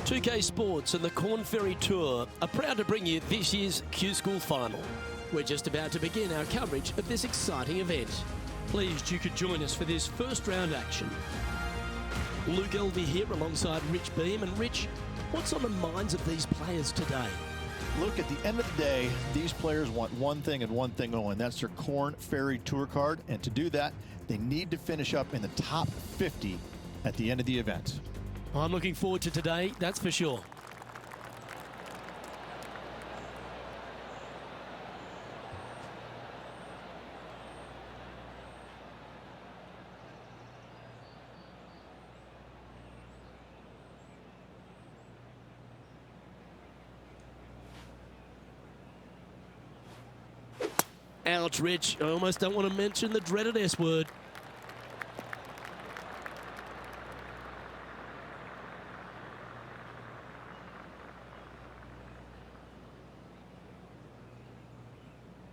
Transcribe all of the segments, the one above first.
2K Sports and the Corn Ferry Tour are proud to bring you this year's Q School Final. We're just about to begin our coverage of this exciting event. Pleased you could join us for this first round action. Luke Elvey here alongside Rich Beam. And Rich, what's on the minds of these players today? Look, at the end of the day, these players want one thing and one thing only, and that's their Corn Ferry Tour card. And to do that, they need to finish up in the top 50 at the end of the event. I'm looking forward to today, that's for sure. Ouch, Rich. I almost don't want to mention the dreaded S word.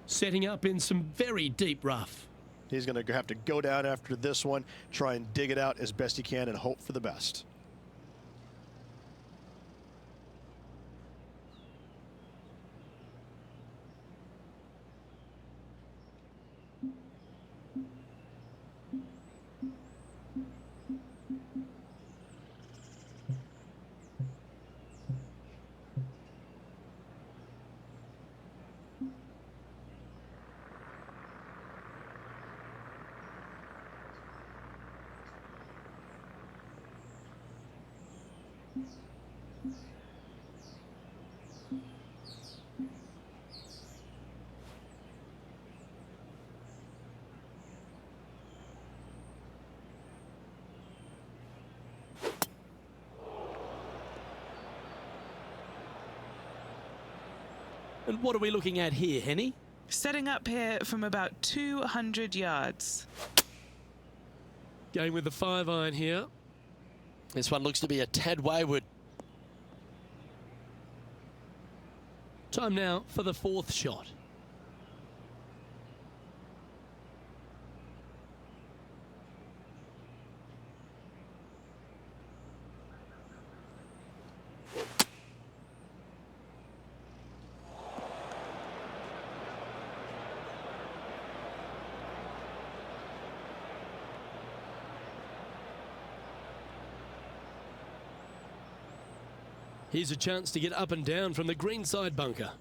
Setting up in some very deep rough. He's going to have to go down after this one, try and dig it out as best he can and hope for the best. And what are we looking at here, Henny? Setting up here from about 200 yards. Going with the 5-iron here. This one looks to be a tad wayward. Time now for the 4th shot. Here's a chance to get up and down from the greenside bunker.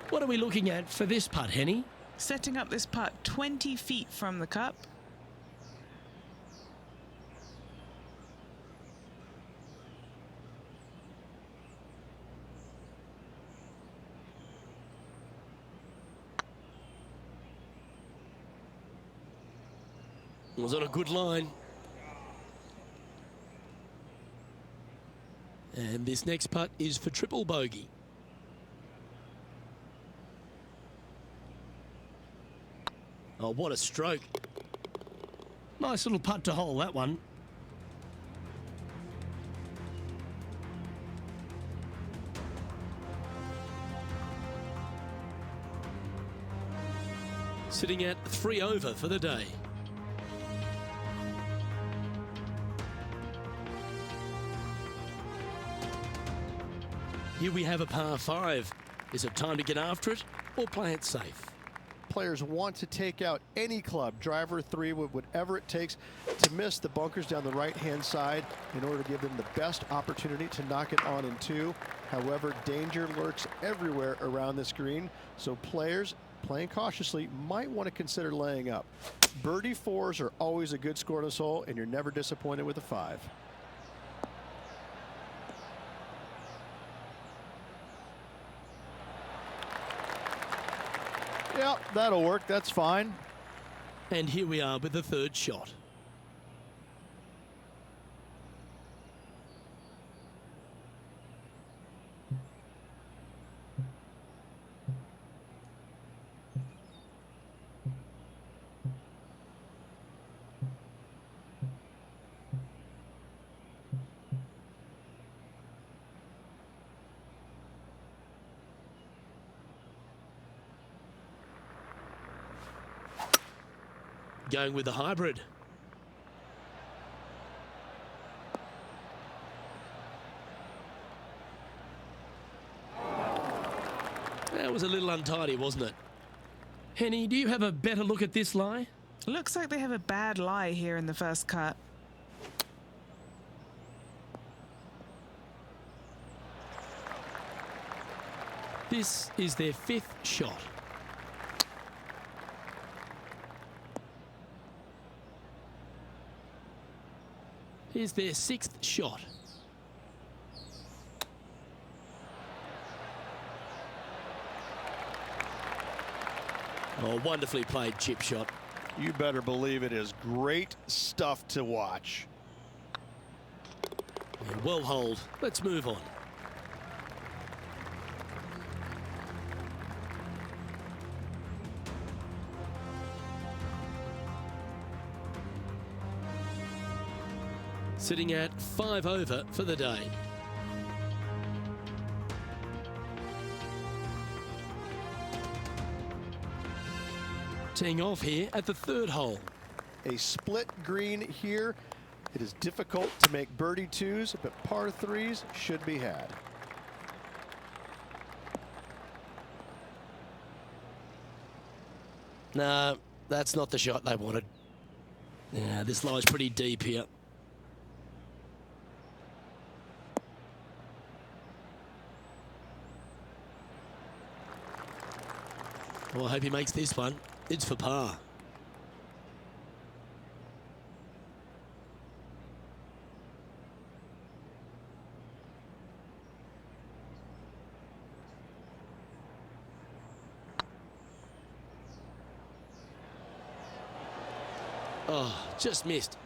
What are we looking at for this putt, Henny? Setting up this putt 20 feet from the cup. Was on a good line. And this next putt is for triple bogey. Oh, what a stroke. Nice little putt to hole, that one. Sitting at 3 over for the day. Here we have a par 5. Is it time to get after it or play it safe? Players want to take out any club, driver 3, with whatever it takes to miss the bunkers down the right-hand side in order to give them the best opportunity to knock it on in 2. However, danger lurks everywhere around this green, so players playing cautiously might want to consider laying up. Birdie 4s are always a good score on this hole, and you're never disappointed with a 5. Yeah, that'll work. That's fine. And here we are with the 3rd shot. Going with the hybrid. That was a little untidy, wasn't it? Henny, do you have a better look at this lie? Looks like they have a bad lie here in the first cut. This is their 5th shot. Here's their 6th shot. Oh, wonderfully played chip shot. You better believe it is great stuff to watch. Yeah, well holed. Let's move on. Sitting at 5 over for the day. Teeing off here at the 3rd hole. A split green here. It is difficult to make birdie 2s, but par 3s should be had. No, that's not the shot they wanted. Yeah, this lie's pretty deep here. Well, I hope he makes this one. It's for par. Oh, just missed.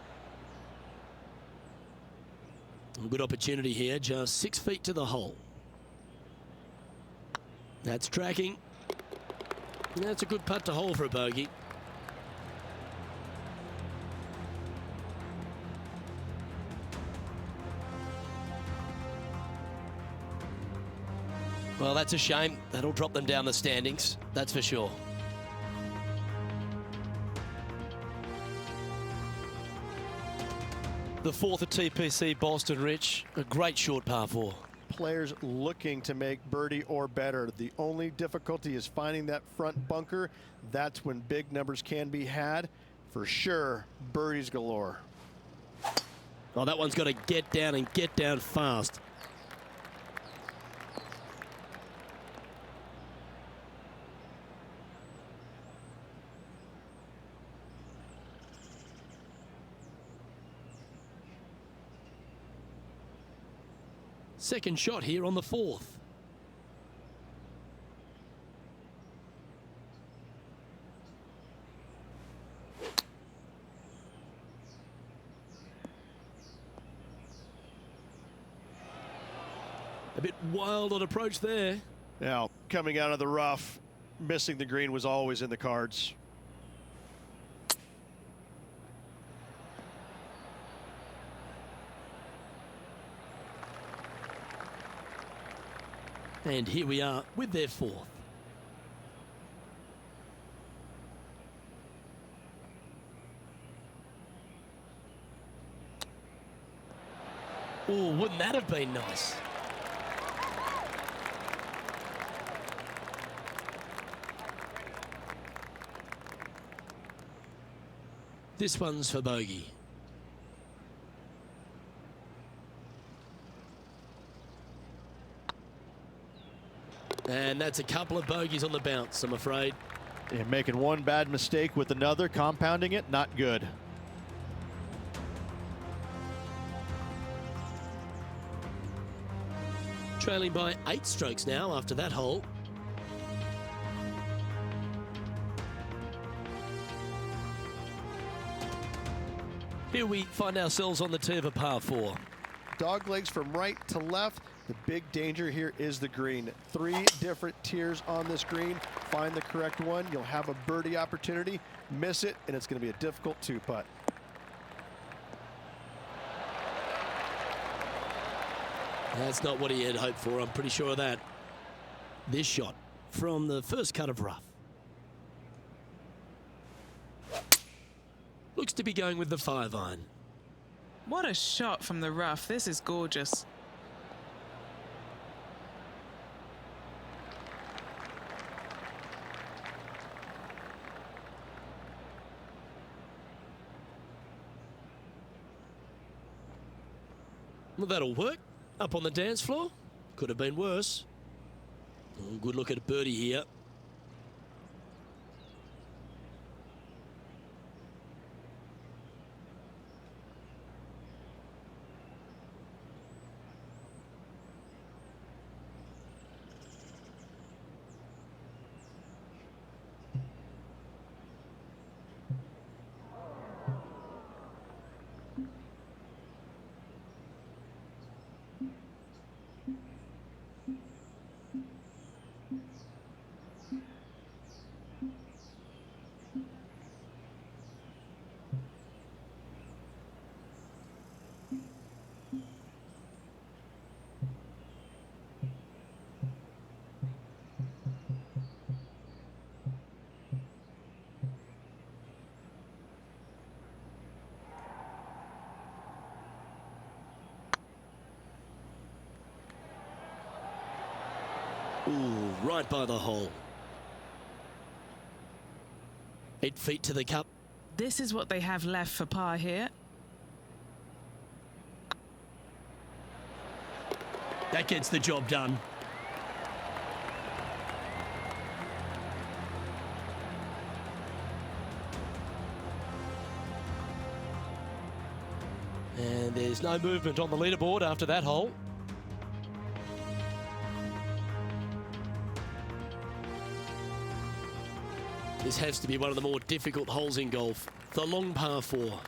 A good opportunity here, just 6 feet to the hole. That's tracking. That's a good putt to hole for a bogey. Well, that's a shame. That'll drop them down the standings, that's for sure. The 4th at TPC Boston, Rich. A great short par 4. Players looking to make birdie or better. The only difficulty is finding that front bunker. That's when big numbers can be had. For sure, birdies galore. Oh, that one's got to get down and get down fast. Second shot here on the 4th. A bit wild on approach there. Now, coming out of the rough, missing the green was always in the cards. And here we are with their 4th. Oh, wouldn't that have been nice? This one's for bogey. And that's a couple of bogeys on the bounce, I'm afraid. And making one bad mistake with another, compounding it, not good. Trailing by 8 strokes now after that hole. Here we find ourselves on the tee of a par 4. Dog legs from right to left. The big danger here is the green. 3 different tiers on this green. Find the correct one. You'll have a birdie opportunity. Miss it, and it's going to be a difficult 2-putt. That's not what he had hoped for, I'm pretty sure of that. This shot from the first cut of rough. Looks to be going with the 5-iron. What a shot from the rough. This is gorgeous. Well, that'll work. Up on the dance floor. Could have been worse. Oh, good look at a birdie here. Ooh, right by the hole. 8 feet to the cup. This is what they have left for par here. That gets the job done. And there's no movement on the leaderboard after that hole. This has to be one of the more difficult holes in golf. The long par 4.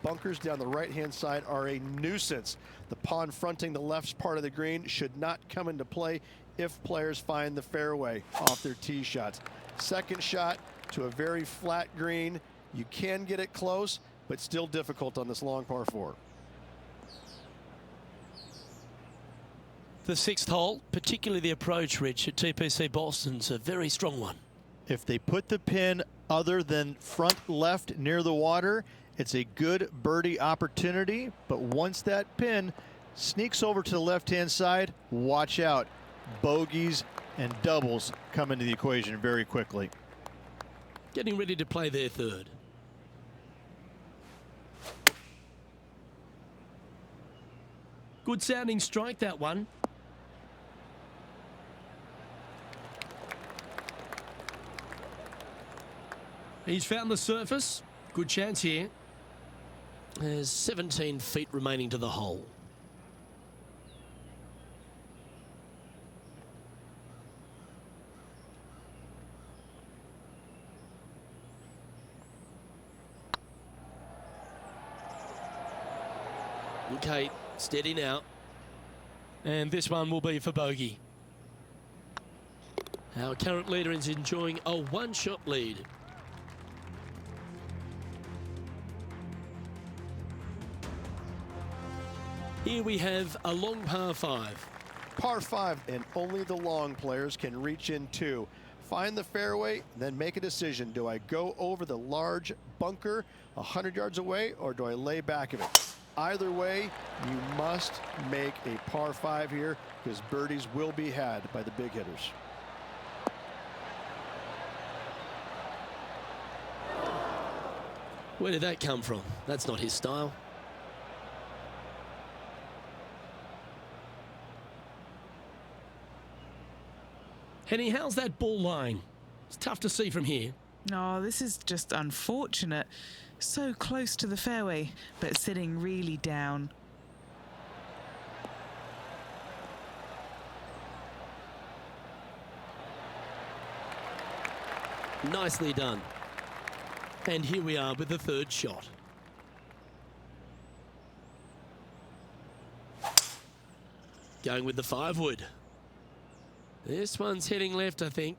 Bunkers down the right-hand side are a nuisance. The pond fronting the left part of the green should not come into play if players find the fairway off their tee shots. Second shot to a very flat green. You can get it close, but still difficult on this long par 4. The 6th hole, particularly the approach, Rich, at TPC Boston's a very strong one. If they put the pin other than front left near the water, it's a good birdie opportunity. But once that pin sneaks over to the left-hand side, watch out. Bogeys and doubles come into the equation very quickly. Getting ready to play their 3rd. Good sounding strike, that one. He's found the surface. Good chance here. There's 17 feet remaining to the hole. Okay, steady now. And this one will be for bogey. Our current leader is enjoying a 1-shot lead. Here we have a long par 5. Par 5, and only the long players can reach in 2. Find the fairway, then make a decision. Do I go over the large bunker 100 yards away, or do I lay back of it? Either way, you must make a par 5 here, because birdies will be had by the big hitters. Where did that come from? That's not his style. Henny, how's that ball lying? It's tough to see from here. No, this is just unfortunate. So close to the fairway, but sitting really down. Nicely done. And here we are with the 3rd shot. Going with the 5-wood. This one's heading left, I think.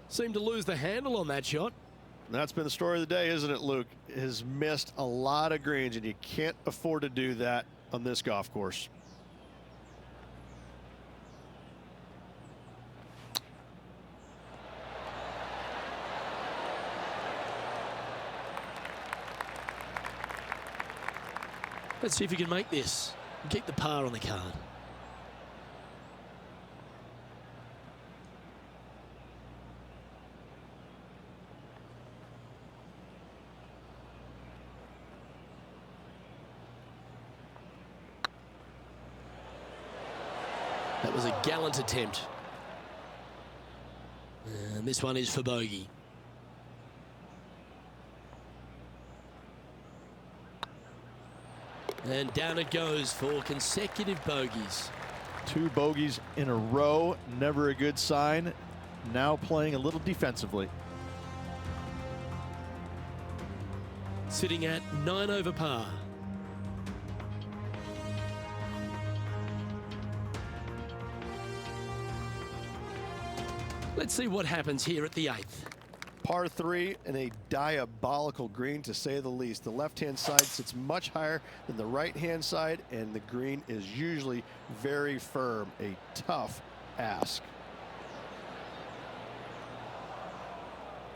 Seemed to lose the handle on that shot. That's been the story of the day, isn't it, Luke? Has missed a lot of greens, and you can't afford to do that on this golf course. Let's see if he can make this and keep the par on the card. That was a gallant attempt. And this one is for bogey. And down it goes for consecutive bogeys. 2 bogeys in a row, never a good sign. Now playing a little defensively. Sitting at 9 over par. Let's see what happens here at the 8th. Par 3 and a diabolical green, to say the least. The left-hand side sits much higher than the right-hand side, and the green is usually very firm. A tough ask.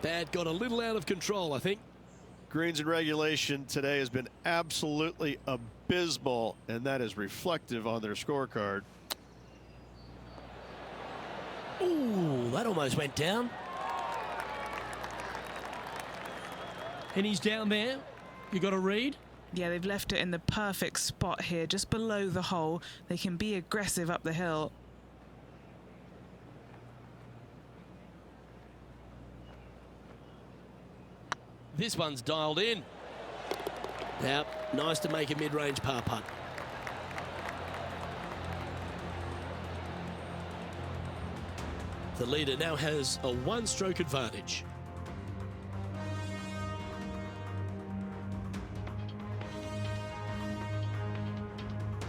That got a little out of control, I think. Greens in regulation today has been absolutely abysmal, and that is reflective on their scorecard. Ooh, that almost went down. And he's down there. You got a read? Yeah, they've left it in the perfect spot here, just below the hole. They can be aggressive up the hill. This one's dialed in. Now, nice to make a mid-range par putt. The leader now has a 1-stroke advantage.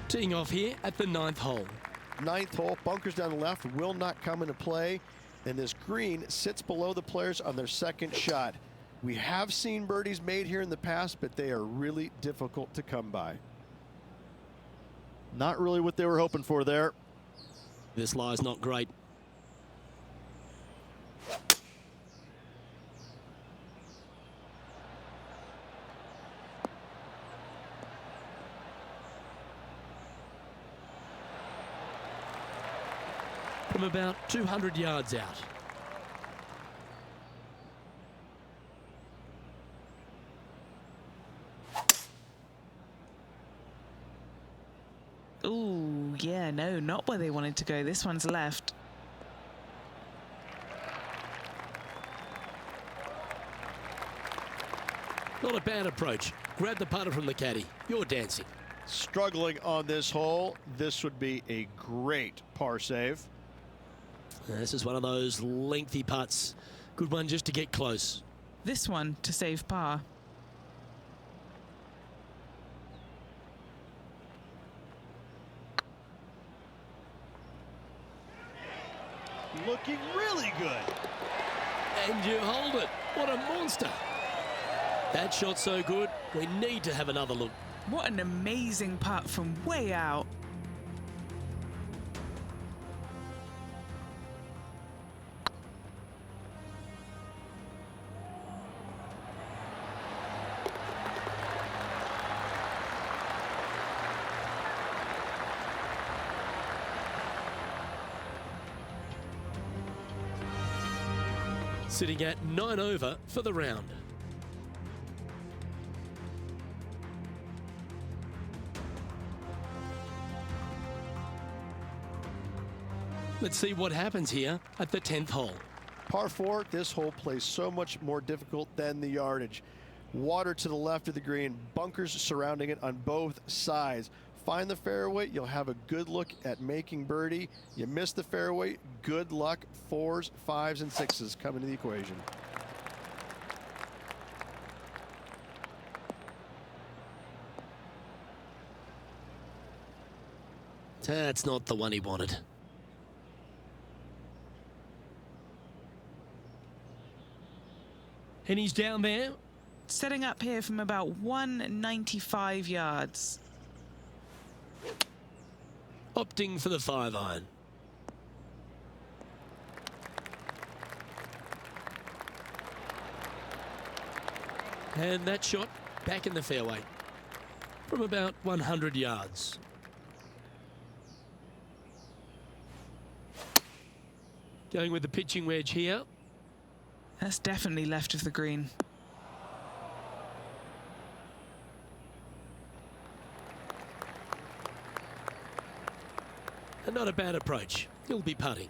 Teeing off here at the 9th hole. 9th hole, bunkers down the left will not come into play, and this green sits below the players on their second shot. We have seen birdies made here in the past, but they are really difficult to come by. Not really what they were hoping for there. This lie's not great. From about 200 yards out. Ooh, yeah, no, not where they wanted to go. This one's left. Not a bad approach. Grab the putter from the caddy. You're dancing. Struggling on this hole. This would be a great par save. This is one of those lengthy putts. Good one just to get close. This one to save par. Looking really good. And you hold it. What a monster. That shot's so good, we need to have another look. What an amazing putt from way out. Sitting at 9 over for the round. Let's see what happens here at the 10th hole. Par 4, this hole plays so much more difficult than the yardage. Water to the left of the green, bunkers surrounding it on both sides. Find the fairway, you'll have a good look at making birdie. You miss the fairway, good luck. 4s, 5s, and 6s come into the equation. That's not the one he wanted. And he's down there. Setting up here from about 195 yards. Opting for the 5-iron. And that shot back in the fairway. from about 100 yards. Going with the pitching wedge here. That's definitely left of the green. And not a bad approach. He'll be putting.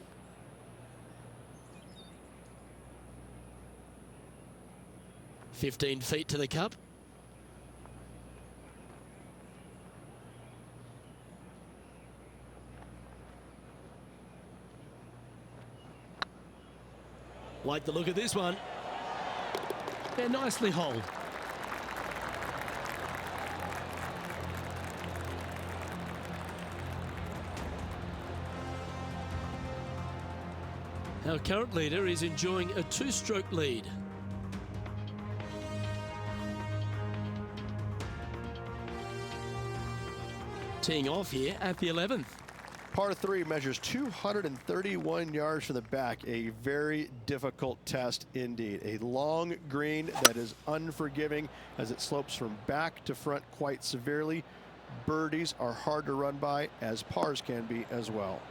"15 feet to the cup. Like the look of this one. They're nicely holed. Our current leader is enjoying a 2-stroke lead. Teeing off here at the 11th. Par 3 measures 231 yards from the back. A very difficult test indeed. A long green that is unforgiving as it slopes from back to front quite severely. Birdies are hard to run by, as pars can be as well.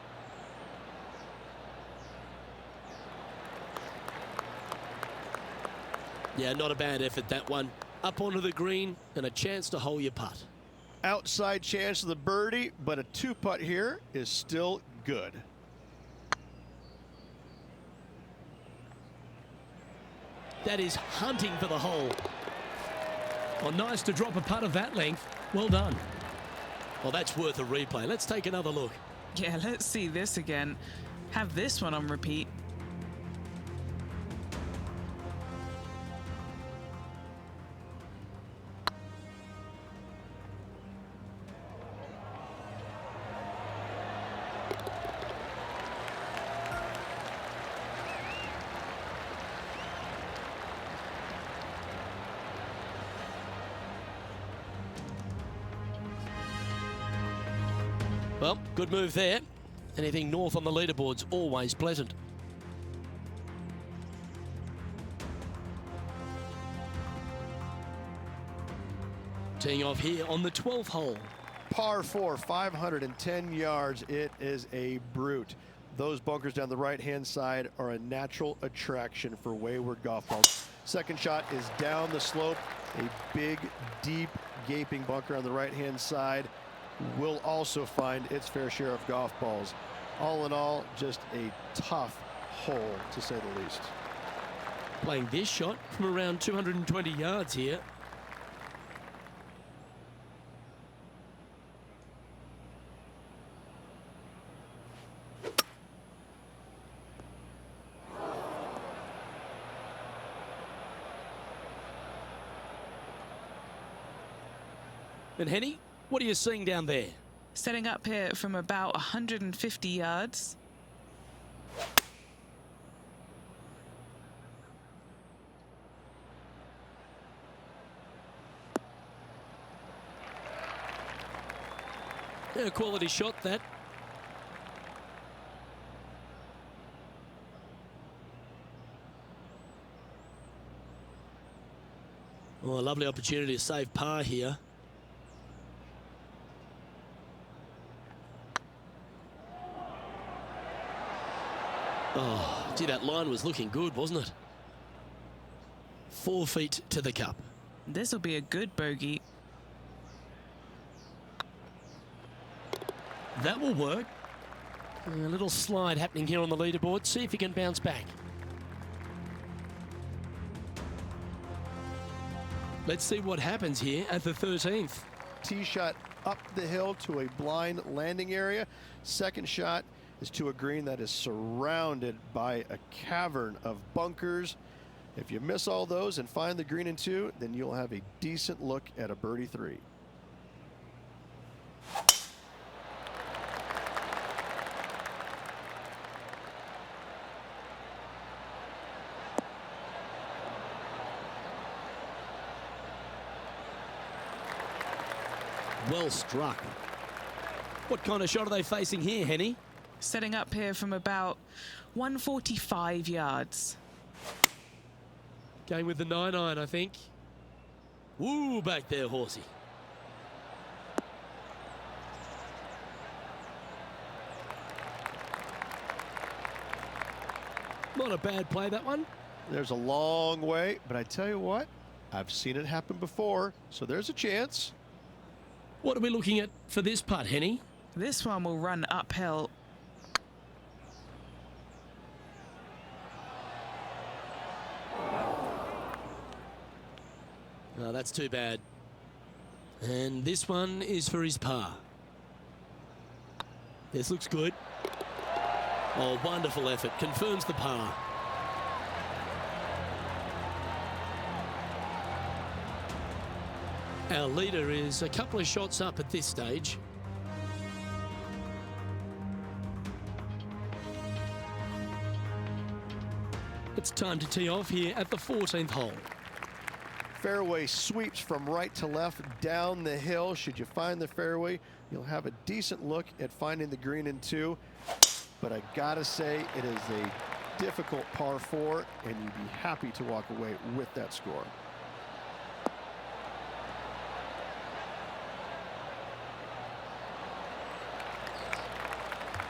Yeah, not a bad effort, that one. Up onto the green and a chance to hole your putt. Outside chance of the birdie, but a 2-putt here is still good. That is hunting for the hole. Well, nice to drop a putt of that length. Well done. Well, that's worth a replay. Let's take another look. Yeah, let's see this again. Have this one on repeat. Well, good move there. Anything north on the leaderboard's always pleasant. Teeing off here on the 12th hole. Par 4, 510 yards. It is a brute. Those bunkers down the right-hand side are a natural attraction for wayward golf balls. Second shot is down the slope. A big, deep, gaping bunker on the right-hand side will also find its fair share of golf balls. All in all, just a tough hole, to say the least. Playing this shot from around 220 yards here. And Henny, what are you seeing down there? Setting up here from about 150 yards. Yeah, quality shot that. Oh, a lovely opportunity to save par here. Oh, gee, that line was looking good, wasn't it? 4 feet to the cup. This will be a good bogey. That will work. A little slide happening here on the leaderboard. See if he can bounce back. Let's see what happens here at the 13th. Tee shot up the hill to a blind landing area. Second shot is to a green that is surrounded by a cavern of bunkers. If you miss all those and find the green in 2, then you'll have a decent look at a birdie 3. Well struck. What kind of shot are they facing here, Henny? Setting up here from about 145 yards. Going with the 9-iron, I think. Woo, back there, horsey. Not a bad play, that one. There's a long way, but I tell you what, I've seen it happen before, so there's a chance. What are we looking at for this putt, Henny? This one will run uphill. Oh, that's too bad. And this one is for his par. This looks good. Oh, wonderful effort. Confirms the par. Our leader is a couple of shots up at this stage. It's time to tee off here at the 14th hole. Fairway sweeps from right to left down the hill. Should you find the fairway, you'll have a decent look at finding the green in 2. But I gotta say, it is a difficult par 4, and you'd be happy to walk away with that score.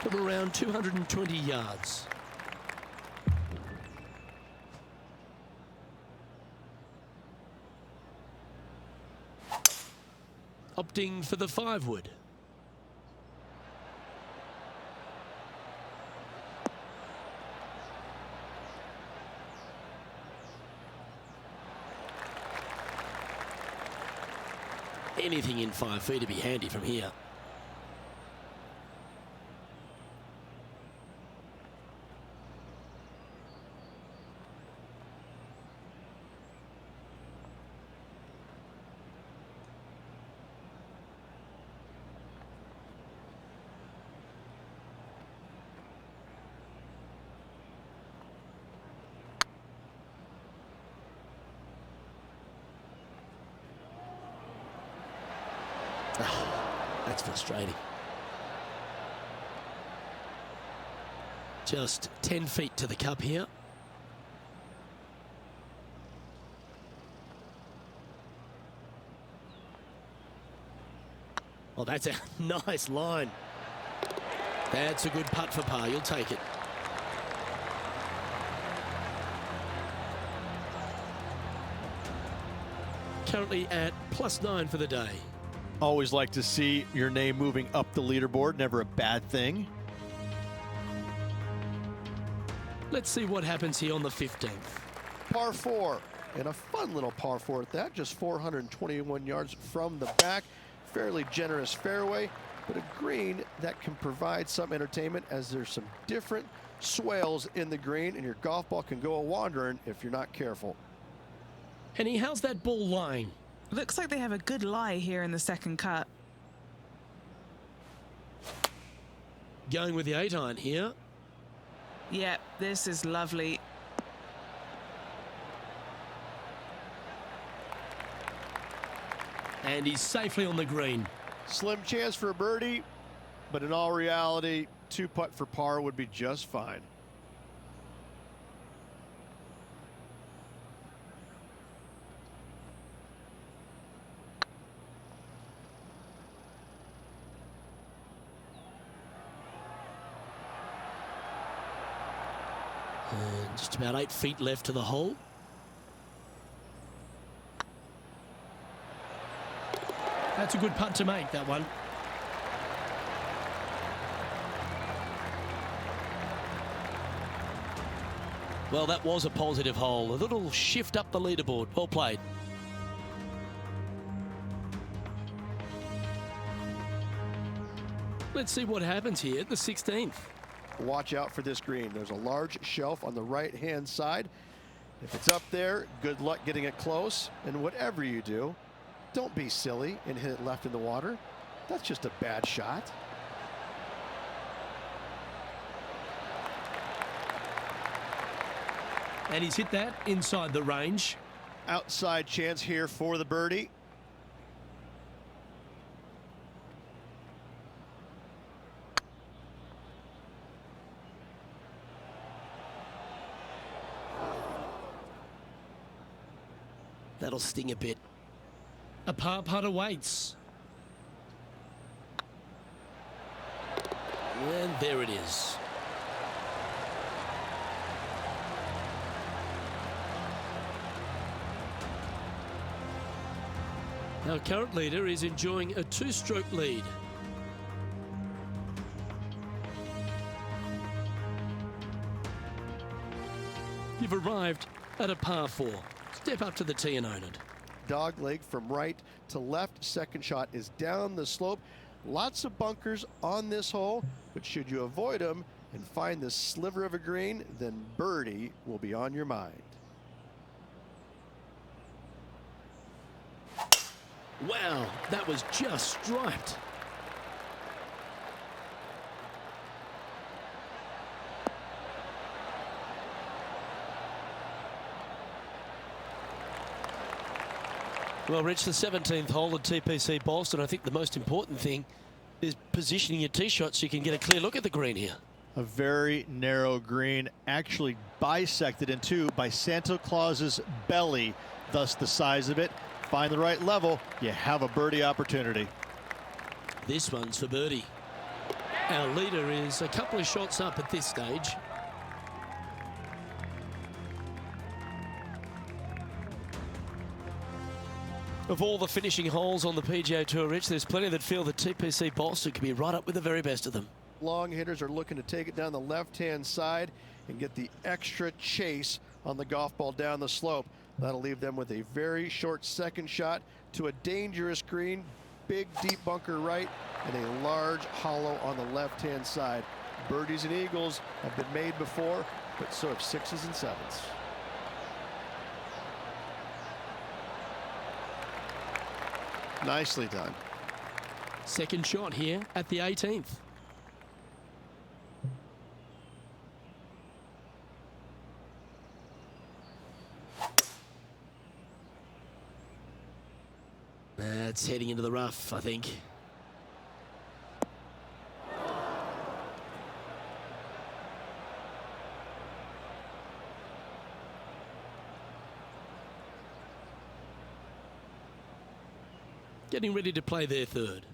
From around 220 yards. Opting for the 5-wood. Anything in 5 feet to be handy from here. That's frustrating. Just 10 feet to the cup here. Well, that's a nice line. That's a good putt for par. You'll take it. Currently at +9 for the day. Always like to see your name moving up the leaderboard. Never a bad thing. Let's see what happens here on the 15th. Par 4, and a fun little par 4 at that, just 421 yards from the back. Fairly generous fairway, but a green that can provide some entertainment as there's some different swales in the green, and your golf ball can go a-wandering if you're not careful. Henny, how's that ball lying? Looks like they have a good lie here in the second cut. Going with the 8-iron here. Yep, this is lovely. And he's safely on the green. Slim chance for a birdie, but in all reality, 2-putt for par would be just fine. And just about 8 feet left to the hole. That's a good putt to make, that one. Well, that was a positive hole. A little shift up the leaderboard. Well played. Let's see what happens here at the 16th. Watch out for this green. There's a large shelf on the right-hand side. If it's up there, good luck getting it close. And whatever you do, don't be silly and hit it left in the water. That's just a bad shot. And he's hit that inside the range. Outside chance here for the birdie. That'll sting a bit. A par putt awaits. And there it is. Our current leader is enjoying a 2-stroke lead. You've arrived at a par 4. Step up to the tee and own it. Dog leg from right to left. Second shot is down the slope. Lots of bunkers on this hole, but should you avoid them and find this sliver of a green, then birdie will be on your mind. Wow, that was just striped. Well, Rich, the 17th hole at TPC Boston, I think the most important thing is positioning your tee shot so you can get a clear look at the green here. A very narrow green, actually bisected in two by Santa Claus's belly, thus the size of it. Find the right level, you have a birdie opportunity. This one's for birdie. Our leader is a couple of shots up at this stage. Of all the finishing holes on the PGA Tour, Rich, there's plenty that feel that TPC Boston could be right up with the very best of them. Long hitters are looking to take it down the left-hand side and get the extra chase on the golf ball down the slope. That'll leave them with a very short second shot to a dangerous green, big deep bunker right, and a large hollow on the left-hand side. Birdies and eagles have been made before, but so have 6s and 7s. Nicely done. Second shot here at the 18th. That's heading into the rough, I think. Getting ready to play their third.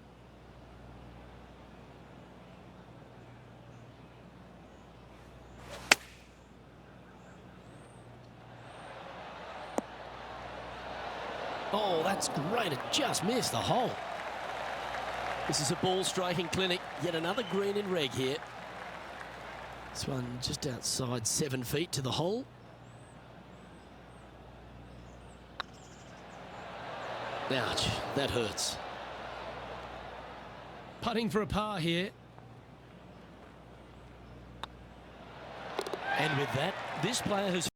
Oh, that's great. It just missed the hole. This is a ball striking clinic. Yet another green in reg here. This one just outside 7 feet to the hole. Ouch, that hurts. Putting for a par here. And with that, this player has